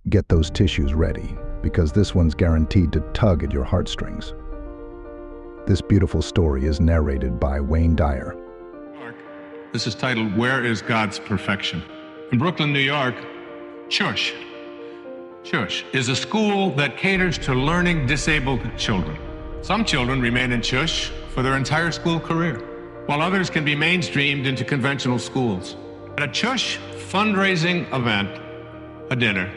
Get those tissues ready, because this one's guaranteed to tug at your heartstrings. This beautiful story is narrated by Dyer. This is titled, Where is God's Perfection? In Brooklyn, New York, Shush is a school that caters to learning disabled children. Some children remain in Shush for their entire school career, while others can be mainstreamed into conventional schools. At a Shush fundraising event, a dinner,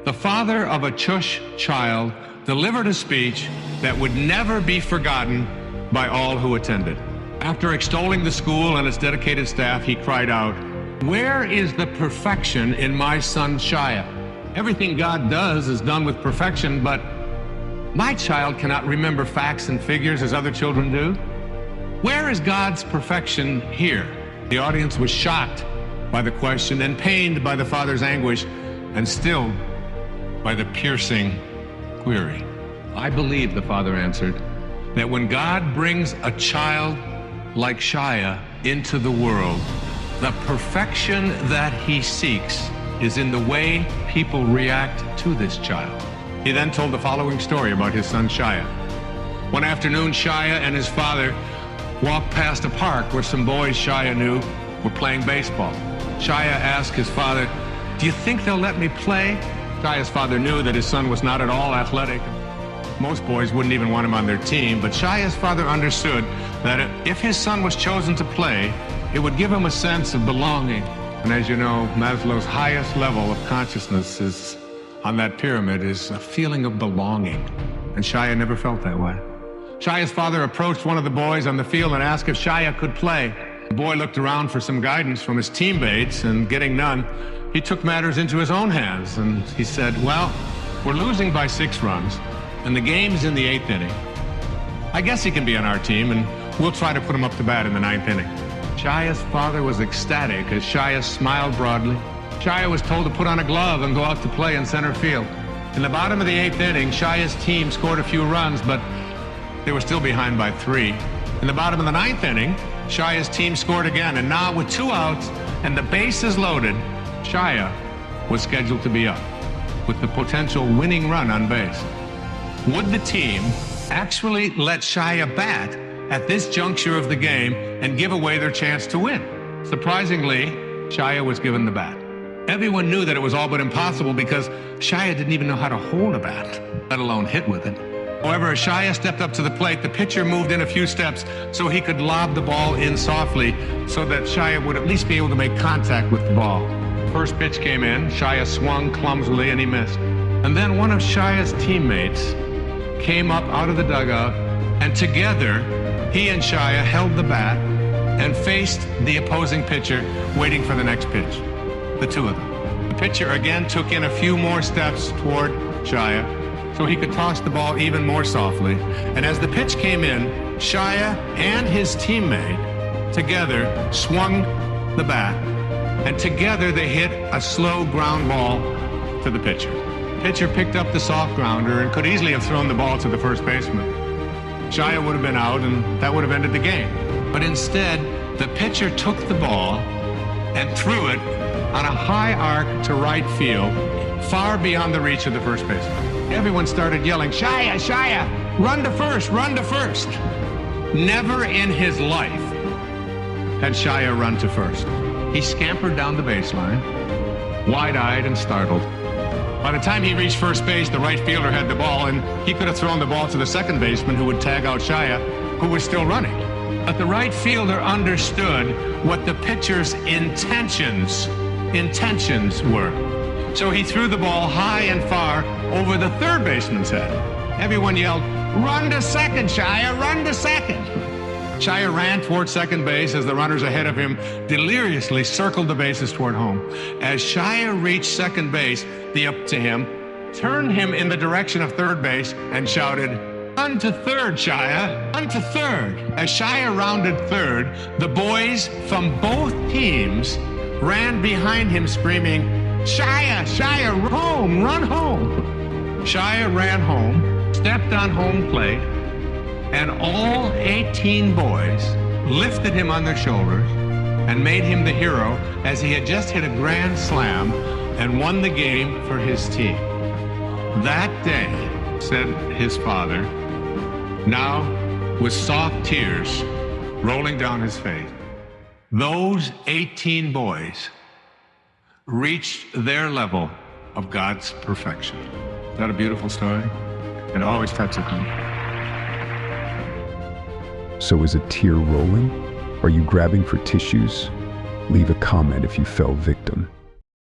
the father of a Shush child delivered a speech that would never be forgotten by all who attended. After extolling the school and its dedicated staff, he cried out, "Where is the perfection in my son Shaya? Everything God does is done with perfection, but my child cannot remember facts and figures as other children do. Where is God's perfection here?" The audience was shocked by the question and pained by the father's anguish and stilled by the piercing query. "I believe," the father answered, "that when God brings a child like Shaya into the world, the perfection that he seeks is in the way people react to this child." He then told the following story about his son Shaya. One afternoon, Shaya and his father walked past a park where some boys Shaya knew were playing baseball. Shaya asked his father, "Do you think they'll let me play?" Shaya's father knew that his son was not at all athletic. Most boys wouldn't even want him on their team, but Shaya's father understood that if his son was chosen to play, it would give him a sense of belonging. And as you know, Maslow's highest level of consciousness is on that pyramid is a feeling of belonging. And Shaya never felt that way. Shaya's father approached one of the boys on the field and asked if Shaya could play. The boy looked around for some guidance from his teammates, and getting none, he took matters into his own hands, and he said, "Well, we're losing by 6 runs, and the game's in the 8th inning. I guess he can be on our team, and we'll try to put him up to bat in the 9th inning." Shaya's father was ecstatic as Shaya smiled broadly. Shaya was told to put on a glove and go out to play in center field. In the bottom of the 8th inning, Shaya's team scored a few runs, but they were still behind by 3. In the bottom of the 9th inning, Shaya's team scored again, and now with 2 outs and the bases loaded, Shaya was scheduled to be up with the potential winning run on base. Would the team actually let Shaya bat at this juncture of the game and give away their chance to win? Surprisingly, Shaya was given the bat. Everyone knew that it was all but impossible because Shaya didn't even know how to hold a bat, let alone hit with it. However, as Shaya stepped up to the plate, the pitcher moved in a few steps so he could lob the ball in softly so that Shaya would at least be able to make contact with the ball. First pitch came in, Shaya swung clumsily and he missed. And then one of Shaya's teammates came up out of the dugout, and together he and Shaya held the bat and faced the opposing pitcher, waiting for the next pitch. The two of them. The pitcher again took in a few more steps toward Shaya so he could toss the ball even more softly. And as the pitch came in, Shaya and his teammate together swung the bat, and together they hit a slow ground ball to the pitcher. The pitcher picked up the soft grounder and could easily have thrown the ball to the first baseman. Shaya would have been out, and that would have ended the game. But instead, the pitcher took the ball and threw it on a high arc to right field, far beyond the reach of the first baseman. Everyone started yelling, "Shaya, Shaya, run to first, run to first." Never in his life had Shaya run to first. He scampered down the baseline, wide-eyed and startled. By the time he reached first base, the right fielder had the ball, and he could have thrown the ball to the second baseman, who would tag out Shaya, who was still running. But the right fielder understood what the pitcher's intentions were. So he threw the ball high and far over the third baseman's head. Everyone yelled, "Run to second, Shaya, run to second." Shaya ran toward second base as the runners ahead of him deliriously circled the bases toward home. As Shaya reached second base, the up to him turned him in the direction of third base and shouted, "Run to third, Shaya, run to third." As Shaya rounded third, the boys from both teams ran behind him screaming, "Shaya, Shaya, run home." Shaya ran home, stepped on home plate, and all 18 boys lifted him on their shoulders and made him the hero as he had just hit a grand slam and won the game for his team. That day, said his father, now with soft tears rolling down his face, those 18 boys reached their level of God's perfection. Is that a beautiful story? It always touches me. So is a tear rolling? Are you grabbing for tissues? Leave a comment if you fell victim.